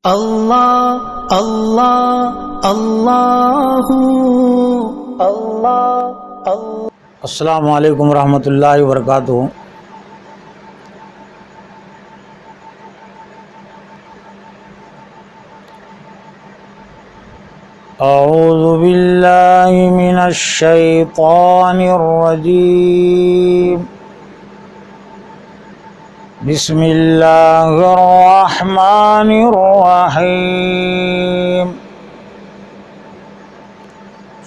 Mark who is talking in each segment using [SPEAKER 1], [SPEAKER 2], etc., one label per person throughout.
[SPEAKER 1] اللہ اللہ اللہ اللہ اللہ۔
[SPEAKER 2] السلام علیکم ورحمۃ اللہ وبرکاتہ۔ اعوذ باللہ من الشیطان الرجیم، بسم اللہ الرحمن الرحیم۔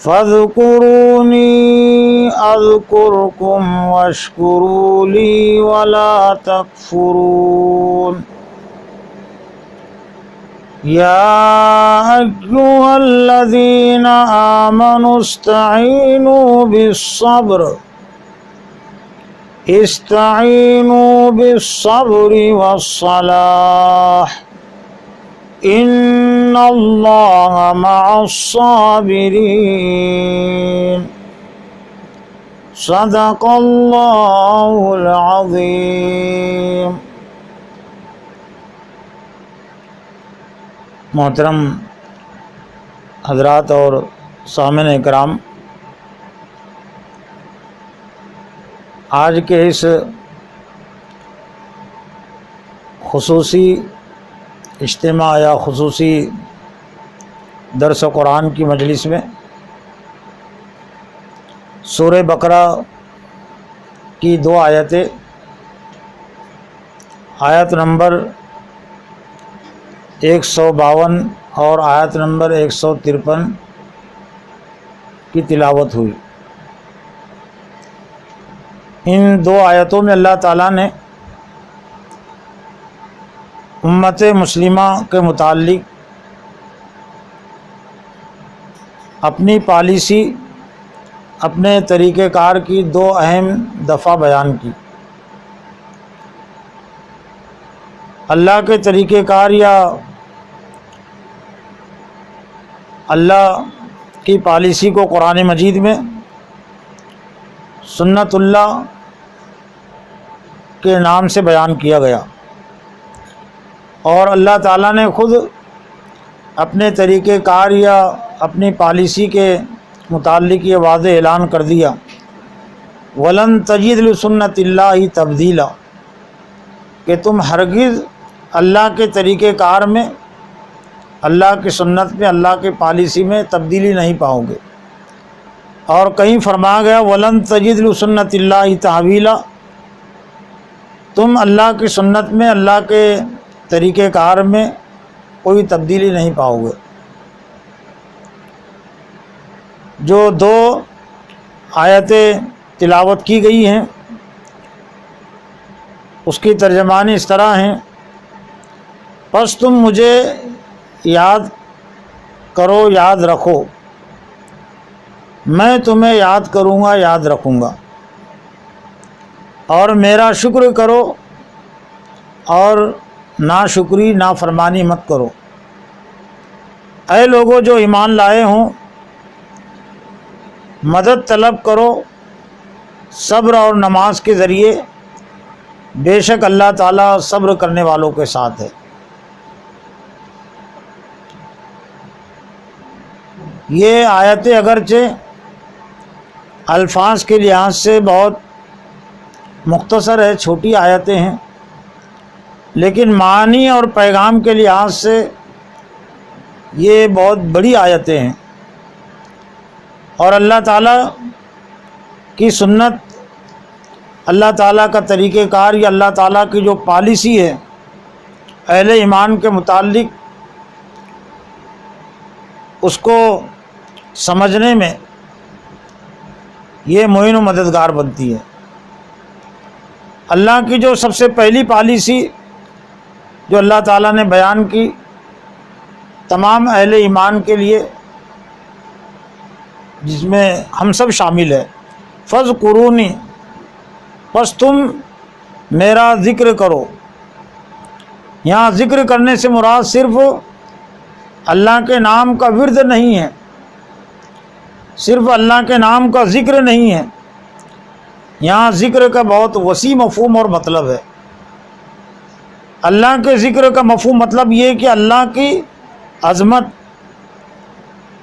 [SPEAKER 2] فاذکرونی اذکرکم واشکروا لی ولا تکفرون۔ یا ایھا الذین آمنوا استعینوا بالصبر والصلاح ان اللہ مع الصابرین۔ صدق اللہ العظیم۔ محترم حضرات اور سامعین اکرام، آج کے اس خصوصی اجتماع یا خصوصی درس قرآن کی مجلس میں سورہ بقرہ کی دو آیتیں، آیت نمبر 152 اور آیت نمبر 153 کی تلاوت ہوئی۔ ان دو آیتوں میں اللہ تعالیٰ نے امت مسلمہ کے متعلق اپنی پالیسی، اپنے طریقہ کار کی دو اہم دفعہ بیان کی۔ اللہ کے طریقہ کار یا اللہ کی پالیسی کو قرآن مجید میں، سنت اللہ کے نام سے بیان کیا گیا، اور اللہ تعالیٰ نے خود اپنے طریقہ کار یا اپنی پالیسی کے متعلق یہ واضح اعلان کر دیا، وَلَن تَجِدَ لِسُنَّتِ اللَّهِ تَبْدِيلًا، کہ تم ہرگز اللہ کے طریقہ کار میں، اللہ کی سنت میں، اللہ کی پالیسی میں تبدیلی نہیں پاؤ گے۔ اور کہیں فرمایا گیا وَلَن تَجِدَ لِسُنَّتِ اللَّهِ تَحْوِيلًا، تم اللہ کی سنت میں، اللہ کے طریقہ کار میں کوئی تبدیلی نہیں پاؤ گے۔ جو دو آیتیں تلاوت کی گئی ہیں اس کی ترجمانی اس طرح ہیں: پس تم مجھے یاد کرو، یاد رکھو، میں تمہیں یاد کروں گا، یاد رکھوں گا، اور میرا شکر کرو اور ناشکری، نافرمانی مت کرو۔ اے لوگو جو ایمان لائے ہوں، مدد طلب کرو صبر اور نماز کے ذریعے، بے شک اللہ تعالیٰ صبر کرنے والوں کے ساتھ ہے۔ یہ آیتیں اگرچہ الفاظ کے لحاظ سے بہت مختصر ہے، چھوٹی آیتیں ہیں، لیکن معنی اور پیغام کے لحاظ سے یہ بہت بڑی آیتیں ہیں، اور اللہ تعالیٰ کی سنت، اللہ تعالیٰ کا طریقہ کار یا اللہ تعالیٰ کی جو پالیسی ہے اہل ایمان کے متعلق، اس کو سمجھنے میں یہ معین و مددگار بنتی ہے۔ اللہ کی جو سب سے پہلی پالیسی جو اللہ تعالیٰ نے بیان کی تمام اہل ایمان کے لیے، جس میں ہم سب شامل ہے، فاذکرونی، پس تم میرا ذکر کرو۔ یہاں ذکر کرنے سے مراد صرف اللہ کے نام کا ورد نہیں ہے، صرف اللہ کے نام کا ذکر نہیں ہے، یہاں ذکر کا بہت وسیع مفہوم اور مطلب ہے۔ اللہ کے ذکر کا مفہوم مطلب یہ کہ اللہ کی عظمت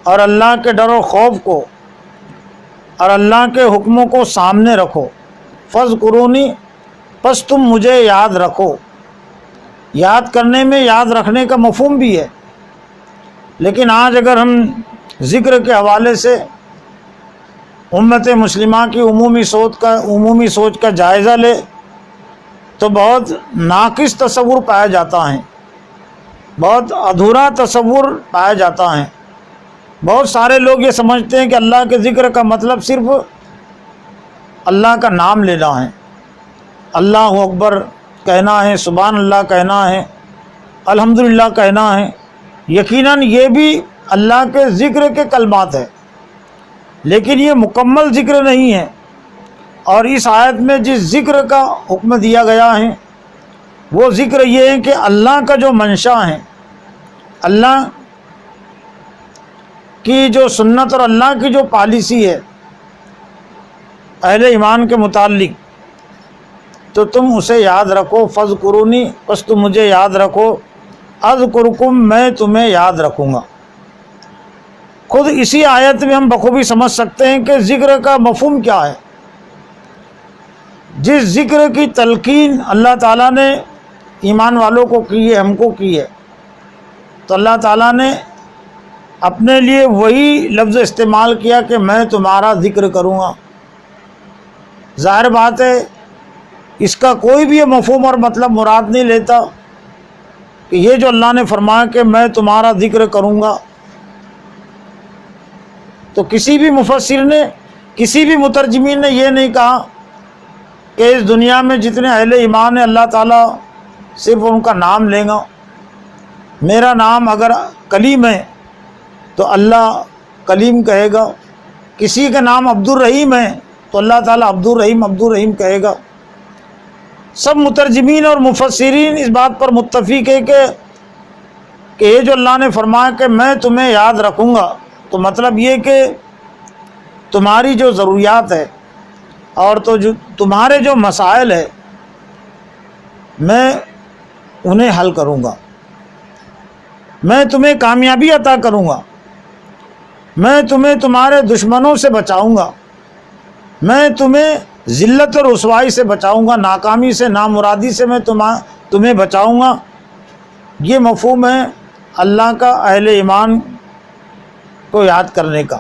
[SPEAKER 2] اور اللہ کے ڈر و خوف کو اور اللہ کے حکموں کو سامنے رکھو. فاذکرونی، پس تم مجھے یاد رکھو. یاد کرنے میں یاد رکھنے کا مفہوم بھی ہے، لیکن آج اگر ہم ذکر کے حوالے سے امت مسلمہ کی عمومی سوچ کا جائزہ لے تو بہت ناقص تصور پایا جاتا ہے، بہت ادھورا تصور پایا جاتا ہے. بہت سارے لوگ یہ سمجھتے ہیں کہ اللہ کے ذکر کا مطلب صرف اللہ کا نام لینا ہے، اللہ اکبر کہنا ہے، سبحان اللہ کہنا ہے، الحمدللہ کہنا ہے. یقیناً یہ بھی اللہ کے ذکر کے کلمات ہے، لیکن یہ مکمل ذکر نہیں ہے. اور اس آیت میں جس ذکر کا حکم دیا گیا ہے وہ ذکر یہ ہے کہ اللہ کا جو منشا ہے، اللہ کی جو سنت اور اللہ کی جو پالیسی ہے اہل ایمان کے متعلق، تو تم اسے یاد رکھو. فاذکرونی، پس تم مجھے یاد رکھو. اذکرکم، میں تمہیں یاد رکھوں گا. خود اسی آیت میں ہم بخوبی سمجھ سکتے ہیں کہ ذکر کا مفہوم کیا ہے. جس ذکر کی تلقین اللہ تعالیٰ نے ایمان والوں کو کی ہے، ہم کو کی ہے، تو اللہ تعالیٰ نے اپنے لیے وہی لفظ استعمال کیا کہ میں تمہارا ذکر کروں گا. ظاہر بات ہے اس کا کوئی بھی مفہوم اور مطلب مراد نہیں لیتا کہ یہ جو اللہ نے فرمایا کہ میں تمہارا ذکر کروں گا، تو کسی بھی مفسر نے، کسی بھی مترجمین نے یہ نہیں کہا کہ اس دنیا میں جتنے اہل ایمان ہیں اللہ تعالیٰ صرف ان کا نام لیں گا. میرا نام اگر کلیم ہے تو اللہ کلیم کہے گا، کسی کا نام عبد الرحیم ہے تو اللہ تعالیٰ عبد الرحیم کہے گا. سب مترجمین اور مفسرین اس بات پر متفق ہے کہ یہ جو اللہ نے فرمایا کہ میں تمہیں یاد رکھوں گا، تو مطلب یہ کہ تمہاری جو ضروریات ہے اور تو جو تمہارے جو مسائل ہے میں انہیں حل کروں گا، میں تمہیں کامیابی عطا کروں گا، میں تمہیں تمہارے دشمنوں سے بچاؤں گا، میں تمہیں ذلت اور رسوائی سے بچاؤں گا، ناکامی سے، نامرادی سے میں تمہیں بچاؤں گا. یہ مفہوم ہے اللہ کا اہل ایمان کو یاد کرنے کا.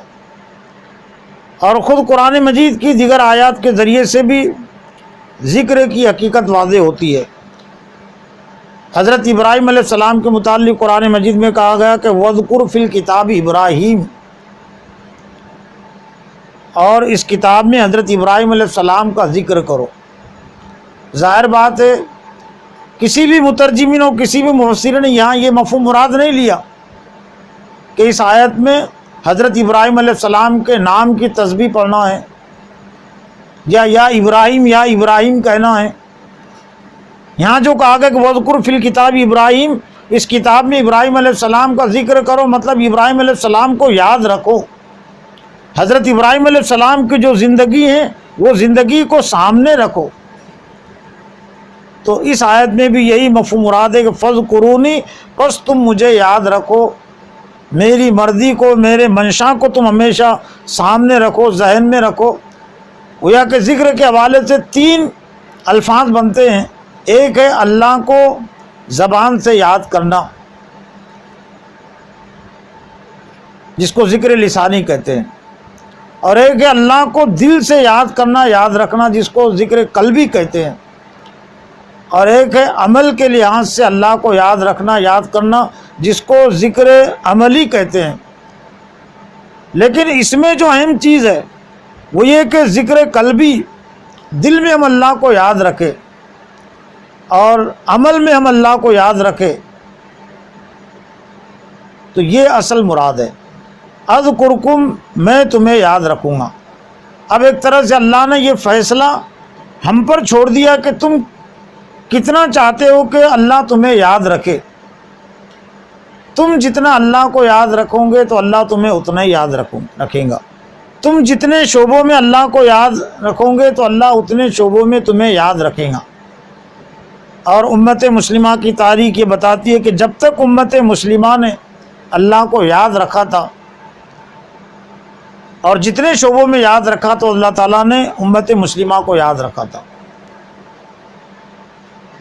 [SPEAKER 2] اور خود قرآن مجید کی دیگر آیات کے ذریعے سے بھی ذکر کی حقیقت واضح ہوتی ہے. حضرت ابراہیم علیہ السلام کے متعلق قرآن مجید میں کہا گیا کہ وَاذْكُرْ فِي الْكِتَابِ ابراہیم، اور اس کتاب میں حضرت ابراہیم علیہ السلام کا ذکر کرو. ظاہر بات ہے کسی بھی مترجمین اور کسی بھی مفسر نے یہاں یہ مفہوم مراد نہیں لیا کہ اس آیت میں حضرت ابراہیم علیہ السلام کے نام کی تسبیح پڑھنا ہے یا ابراہیم کہنا ہے. یہاں جو کہا گیا کہ وَاذْكُرْ فِي الْكِتَابِ ابراہیم، اس کتاب میں ابراہیم علیہ السلام کا ذکر کرو، مطلب ابراہیم علیہ السلام کو یاد رکھو. حضرت ابراہیم علیہ السلام کی جو زندگی ہے وہ زندگی کو سامنے رکھو. تو اس آیت میں بھی یہی مفہوم مراد ہے کہ فاذکرونی، پس تم مجھے یاد رکھو، میری مرضی کو، میرے منشا کو تم ہمیشہ سامنے رکھو، ذہن میں رکھو. گویا کہ ذکر کے حوالے سے 3 الفاظ بنتے ہیں. ایک ہے اللہ کو زبان سے یاد کرنا، جس کو ذکر لسانی کہتے ہیں، اور ایک ہے اللہ کو دل سے یاد کرنا، یاد رکھنا، جس کو ذکر قلبی کہتے ہیں، اور ایک ہے عمل کے لحاظ سے اللہ کو یاد رکھنا، یاد کرنا، جس کو ذکر عملی کہتے ہیں. لیکن اس میں جو اہم چیز ہے وہ یہ کہ ذکر قلبی، دل میں ہم اللہ کو یاد رکھے اور عمل میں ہم اللہ کو یاد رکھے، تو یہ اصل مراد ہے. اذکرکم، میں تمہیں یاد رکھوں گا. اب ایک طرح سے اللہ نے یہ فیصلہ ہم پر چھوڑ دیا کہ تم کتنا چاہتے ہو کہ اللہ تمہیں یاد رکھے. تم جتنا اللہ کو یاد رکھو گے تو اللہ تمہیں اتنا ہی یاد رکھے گا. تم جتنے شعبوں میں اللہ کو یاد رکھو گے تو اللہ اتنے شعبوں میں تمہیں یاد رکھے گا. اور امت مسلمہ کی تاریخ یہ بتاتی ہے کہ جب تک امت مسلمہ نے اللہ کو یاد رکھا تھا اور جتنے شعبوں میں یاد رکھا تو اللہ تعالیٰ نے امت مسلمہ کو یاد رکھا تھا.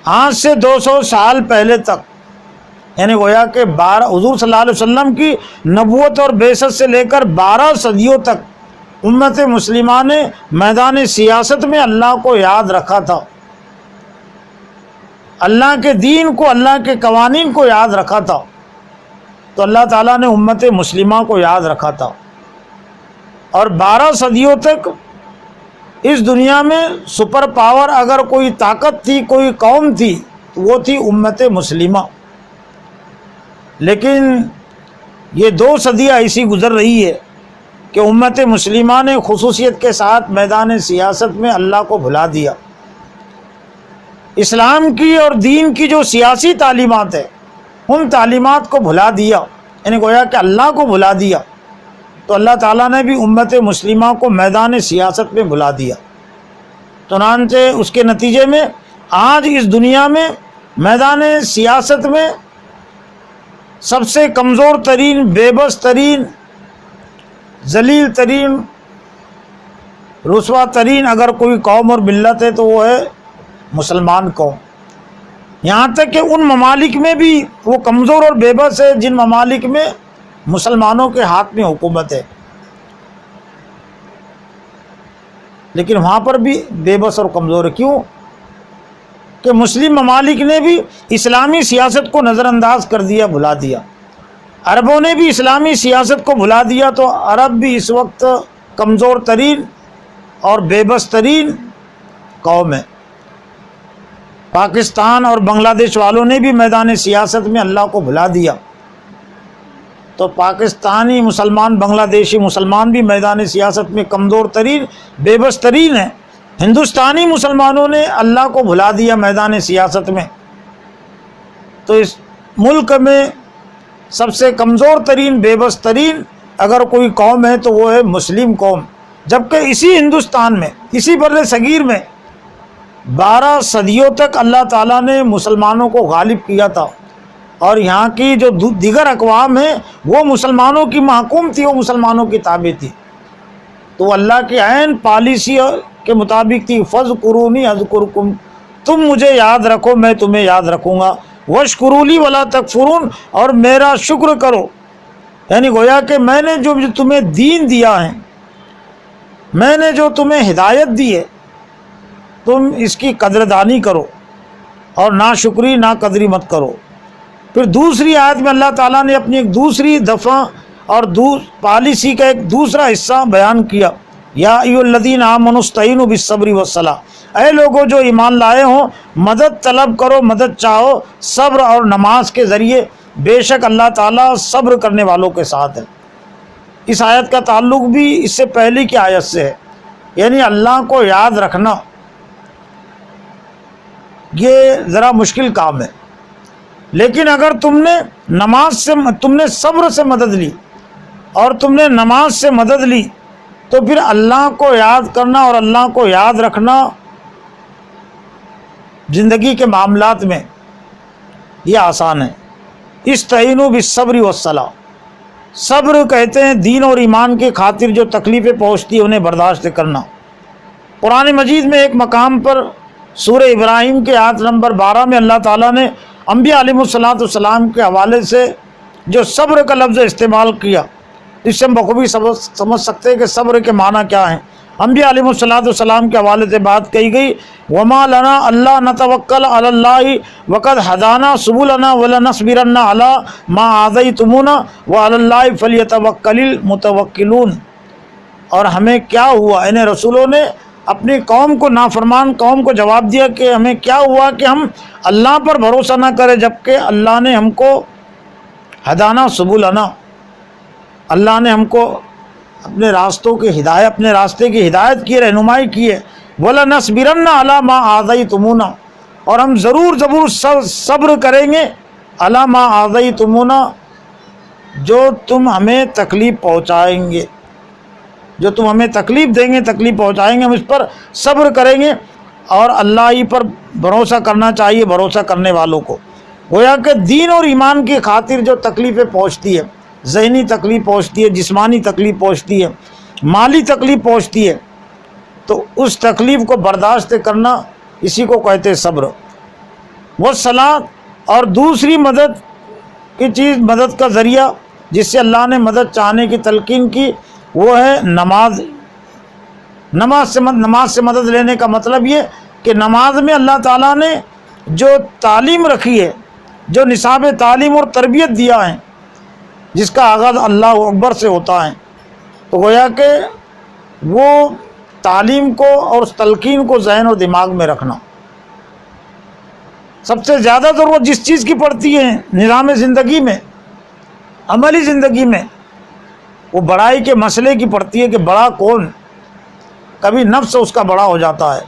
[SPEAKER 2] آج سے 200 سال پہلے تک، یعنی گویا کہ حضور صلی اللہ علیہ وسلم کی نبوت اور بعثت سے لے کر 12 صدیوں تک امت مسلمہ نے میدان سیاست میں اللہ کو یاد رکھا تھا، اللہ کے دین کو، اللہ کے قوانین کو یاد رکھا تھا. تو اللہ تعالیٰ نے امت مسلمہ کو یاد رکھا تھا، اور 12 صدیوں تک اس دنیا میں سپر پاور اگر کوئی طاقت تھی، کوئی قوم تھی، تو وہ تھی امت مسلمہ. لیکن یہ 2 صدیاں ایسی گزر رہی ہے کہ امت مسلمہ نے خصوصیت کے ساتھ میدان سیاست میں اللہ کو بھلا دیا. اسلام کی اور دین کی جو سیاسی تعلیمات ہے ان تعلیمات کو بھلا دیا، یعنی گویا کہ اللہ کو بھلا دیا. تو اللہ تعالیٰ نے بھی امت مسلمہ کو میدان سیاست میں بھلا دیا. چنانچہ اس کے نتیجے میں آج اس دنیا میں میدان سیاست میں سب سے کمزور ترین، بے بس ترین، ذلیل ترین، رسوا ترین اگر کوئی قوم اور ملت ہے تو وہ ہے مسلمان قوم. یہاں تک کہ ان ممالک میں بھی وہ کمزور اور بے بس ہے جن ممالک میں مسلمانوں کے ہاتھ میں حکومت ہے، لیکن وہاں پر بھی بے بس اور کمزور ہے. کیوں؟ کہ مسلم ممالک نے بھی اسلامی سیاست کو نظر انداز کر دیا، بھلا دیا. عربوں نے بھی اسلامی سیاست کو بھلا دیا، تو عرب بھی اس وقت کمزور ترین اور بے بس ترین قوم ہے. پاکستان اور بنگلہ دیش والوں نے بھی میدان سیاست میں اللہ کو بھلا دیا، تو پاکستانی مسلمان، بنگلہ دیشی مسلمان بھی میدان سیاست میں کمزور ترین، بے بس ترین ہیں. ہندوستانی مسلمانوں نے اللہ کو بھلا دیا میدان سیاست میں. تو اس ملک میں سب سے کمزور ترین، بے بس ترین اگر کوئی قوم ہے تو وہ ہے مسلم قوم. جبکہ اسی ہندوستان میں، اسی بر صغیر میں 12 صدیوں تک اللہ تعالیٰ نے مسلمانوں کو غالب کیا تھا، اور یہاں کی جو دیگر اقوام ہیں وہ مسلمانوں کی محکوم تھی، وہ مسلمانوں کی تابع تھی. تو وہ اللہ کی عین پالیسی کے مطابق تھی. فَاذْكُرُونِي أَذْكُرْكُمْ، تم مجھے یاد رکھو میں تمہیں یاد رکھوں گا. وَاشْكُرُوا لِي وَلَا تَكْفُرُونَ، اور میرا شکر کرو. یعنی گویا کہ میں نے جو تمہیں دین دیا ہے، میں نے جو تمہیں ہدایت دی ہے، تم اس کی قدردانی کرو اور ناشکری، ناقدری مت کرو. پھر دوسری آیت میں اللہ تعالیٰ نے اپنی ایک دوسری دفعہ اور پالیسی کا ایک دوسرا حصہ بیان کیا. یا ایھا الذین آمنوا استعینوا بالصبر والصلاۃ، اے لوگوں جو ایمان لائے ہوں مدد طلب کرو، مدد چاہو صبر اور نماز کے ذریعے، بے شک اللہ تعالیٰ صبر کرنے والوں کے ساتھ ہے. اس آیت کا تعلق بھی اس سے پہلے کی آیت سے ہے. یعنی اللہ کو یاد رکھنا یہ ذرا مشکل کام ہے، لیکن اگر تم نے صبر سے مدد لی اور تم نے نماز سے مدد لی تو پھر اللہ کو یاد کرنا اور اللہ کو یاد رکھنا زندگی کے معاملات میں یہ آسان ہے. استعینوا بالصبر والصلاۃ، صبر کہتے ہیں دین اور ایمان کی خاطر جو تکلیفیں پہنچتی ہیں انہیں برداشت کرنا. قرآن مجید میں ایک مقام پر سورہ ابراہیم کے آیت نمبر 12 میں اللہ تعالیٰ نے انبیاء علیہ السلام کے حوالے سے جو صبر کا لفظ استعمال کیا، اس سے ہم بخوبی سمجھ سکتے ہیں کہ صبر کے معنی کیا ہیں. انبیاء علیہ السلام کے حوالے سے بات کہی گئی، وما لنا اللہ نتوکل علی اللہ وقد ہدانا سبلنا ولنصبرن علی ما آذیتمونا وعلی اللہ فلیتوکل المتوکلون. اور ہمیں کیا ہوا، یعنی رسولوں نے اپنی قوم کو، نافرمان قوم کو جواب دیا کہ ہمیں کیا ہوا کہ ہم اللہ پر بھروسہ نہ کریں، جبکہ اللہ نے ہم کو ہدانا سبلنا، اللہ نے ہم کو اپنے راستوں کی ہدایت، اپنے راستے کی ہدایت کی، رہنمائی کی ہے. وَلَنَصْبِرَنَّ عَلَىٰ مَا آذَيْتُمُونَا، اور ہم ضرور صبر کریں گے، عَلَىٰ مَا آذَيْتُمُونَا، جو تم ہمیں تکلیف پہنچائیں گے، جو تم ہمیں تکلیف دیں گے، تکلیف پہنچائیں گے، ہم اس پر صبر کریں گے. اور اللہ ہی پر بھروسہ کرنا چاہیے بھروسہ کرنے والوں کو۔ گویا کہ دین اور ایمان کی خاطر جو تکلیفیں پہنچتی ہے، ذہنی تکلیف پہنچتی ہے، جسمانی تکلیف پہنچتی ہے، مالی تکلیف پہنچتی ہے، تو اس تکلیف کو برداشت کرنا اسی کو کہتے صبر۔ وہ صلاۃ اور دوسری مدد کی چیز، مدد کا ذریعہ جس سے اللہ نے مدد چاہنے کی تلقین کی، وہ ہے نماز۔ نماز سے مدد لینے کا مطلب یہ کہ نماز میں اللہ تعالیٰ نے جو تعلیم رکھی ہے، جو نصاب تعلیم اور تربیت دیا ہے، جس کا آغاز اللہ اکبر سے ہوتا ہے، تو گویا کہ وہ تعلیم کو اور اس تلقین کو ذہن اور دماغ میں رکھنا۔ سب سے زیادہ ضرورت جس چیز کی پڑتی ہے نظام زندگی میں، عملی زندگی میں، وہ بڑائی کے مسئلے کی پڑتی ہے کہ بڑا کون۔ کبھی نفس اس کا بڑا ہو جاتا ہے،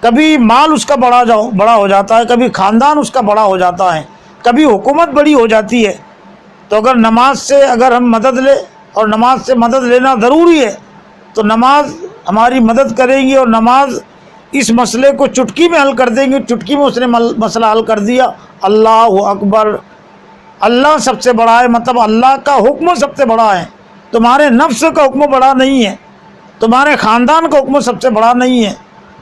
[SPEAKER 2] کبھی مال اس کا بڑا ہو جاتا ہے، کبھی خاندان اس کا بڑا ہو جاتا ہے، کبھی حکومت بڑی ہو جاتی ہے۔ تو اگر نماز سے اگر ہم مدد لیں، اور نماز سے مدد لینا ضروری ہے، تو نماز ہماری مدد کرے گی، اور نماز اس مسئلے کو چٹکی میں حل کر دیں گی۔ چٹکی میں اس نے مسئلہ حل کر دیا، اللہ اکبر، اللہ سب سے بڑا ہے، مطلب اللہ کا حکم سب سے بڑا ہے، تمہارے نفس کا حکم بڑا نہیں ہے، تمہارے خاندان کا حکم سب سے بڑا نہیں ہے،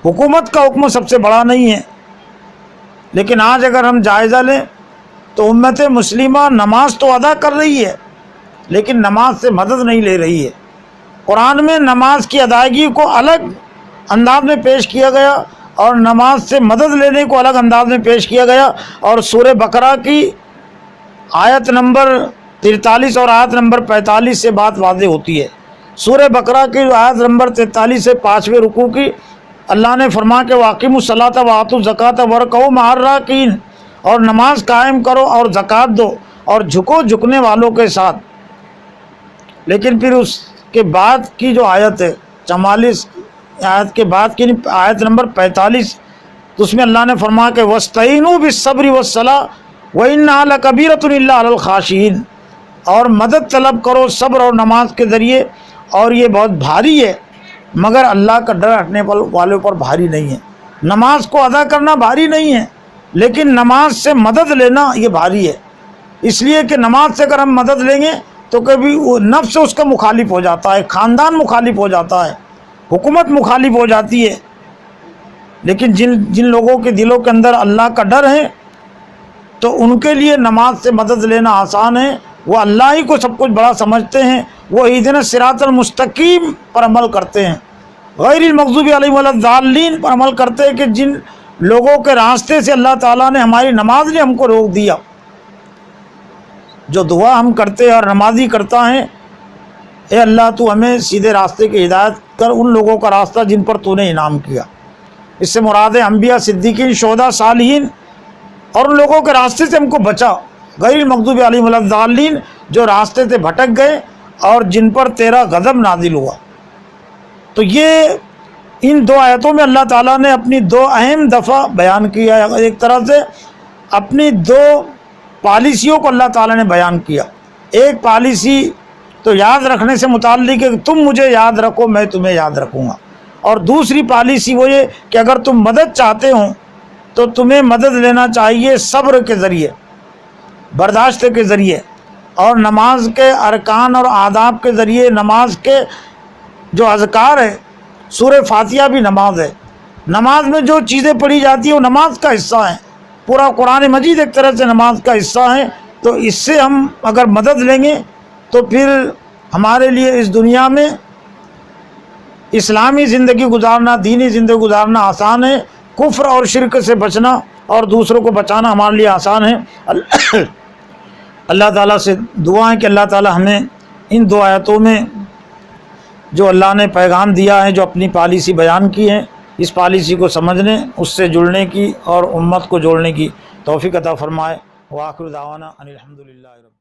[SPEAKER 2] حکومت کا حکم سب سے بڑا نہیں ہے۔ لیکن آج اگر ہم جائزہ لیں تو امت مسلمہ نماز تو ادا کر رہی ہے، لیکن نماز سے مدد نہیں لے رہی ہے۔ قرآن میں نماز کی ادائیگی کو الگ انداز میں پیش کیا گیا، اور نماز سے مدد لینے کو الگ انداز میں پیش کیا گیا، اور سورہ بقرہ کی آیت نمبر 43 اور آیت نمبر 45 سے بات واضح ہوتی ہے۔ سورہ بقرہ کی آیت نمبر 43 سے 5ویں رکوع کی اللہ نے فرمایا کہ وَأَقِیمُوا الصَّلَاةَ وَآتُوا الزَّکَاةَ وَارْکَعُوا مَعَ الرَّاکِعِینَ، اور نماز قائم کرو اور زکوٰۃ دو اور جھکو جھکنے والوں کے ساتھ۔ لیکن پھر اس کے بعد کی جو آیت ہے 44 آیت کے بعد کی آیت نمبر 45، تو اس میں اللہ نے فرمایا کہ وَاسْتَعِینُوا بِالصَّبْرِ وَالصَّلَاةِ وَإِنَّهَا لَكَبِیرَةٌ إِلَّا عَلَى الْخَاشِعِینَ، اور مدد طلب کرو صبر اور نماز کے ذریعے، اور یہ بہت بھاری ہے مگر اللہ کا ڈر رکھنے والوں پر بھاری نہیں ہے۔ نماز کو ادا کرنا بھاری نہیں ہے، لیکن نماز سے مدد لینا یہ بھاری ہے، اس لیے کہ نماز سے اگر ہم مدد لیں گے تو کبھی وہ نفس اس کا مخالف ہو جاتا ہے، خاندان مخالف ہو جاتا ہے، حکومت مخالف ہو جاتی ہے۔ لیکن جن لوگوں کے دلوں کے اندر اللہ کا ڈر ہے تو ان کے لیے نماز سے مدد لینا آسان ہے، وہ اللہ ہی کو سب کچھ بڑا سمجھتے ہیں، وہ اہدنا الصراط المستقیم پر عمل کرتے ہیں، غیر المغضوب علیہم ولا الضالین پر عمل کرتے ہیں، کہ جن لوگوں کے راستے سے اللہ تعالیٰ نے ہماری نماز نے ہم کو روک دیا۔ جو دعا ہم کرتے ہیں اور نمازی کرتا ہے، اے اللہ تو ہمیں سیدھے راستے کی ہدایت کر، ان لوگوں کا راستہ جن پر تو نے انعام کیا۔ اس سے مراد ہے انبیاء، صدیقین، شہداء، صالحین، اور ان لوگوں کے راستے سے ہم کو بچا، غیر المغضوب علیہم ولا الضالین، جو راستے سے بھٹک گئے اور جن پر تیرا غضب نازل ہوا۔ تو یہ ان دو آیتوں میں اللہ تعالیٰ نے اپنی دو اہم دفعہ بیان کیا ہے، ایک طرح سے اپنی دو پالیسیوں کو اللہ تعالیٰ نے بیان کیا۔ ایک پالیسی تو یاد رکھنے سے متعلق ہے کہ تم مجھے یاد رکھو میں تمہیں یاد رکھوں گا، اور دوسری پالیسی وہ یہ کہ اگر تم مدد چاہتے ہو تو تمہیں مدد لینا چاہیے صبر کے ذریعے، برداشت کے ذریعے، اور نماز کے ارکان اور آداب کے ذریعے۔ نماز کے جو اذکار ہے، سورہ فاتحہ بھی نماز ہے، نماز میں جو چیزیں پڑھی جاتی ہیں وہ نماز کا حصہ ہیں، پورا قرآن مجید ایک طرح سے نماز کا حصہ ہے۔ تو اس سے ہم اگر مدد لیں گے تو پھر ہمارے لیے اس دنیا میں اسلامی زندگی گزارنا، دینی زندگی گزارنا آسان ہے، کفر اور شرک سے بچنا اور دوسروں کو بچانا ہمارے لیے آسان ہے۔ اللہ تعالیٰ سے دعا ہے کہ اللہ تعالیٰ ہمیں ان دو آیتوں میں جو اللہ نے پیغام دیا ہے، جو اپنی پالیسی بیان کی ہے، اس پالیسی کو سمجھنے، اس سے جڑنے کی اور امت کو جوڑنے کی توفیق عطا فرمائے۔ وآخر دعوانا ان الحمد للہ رب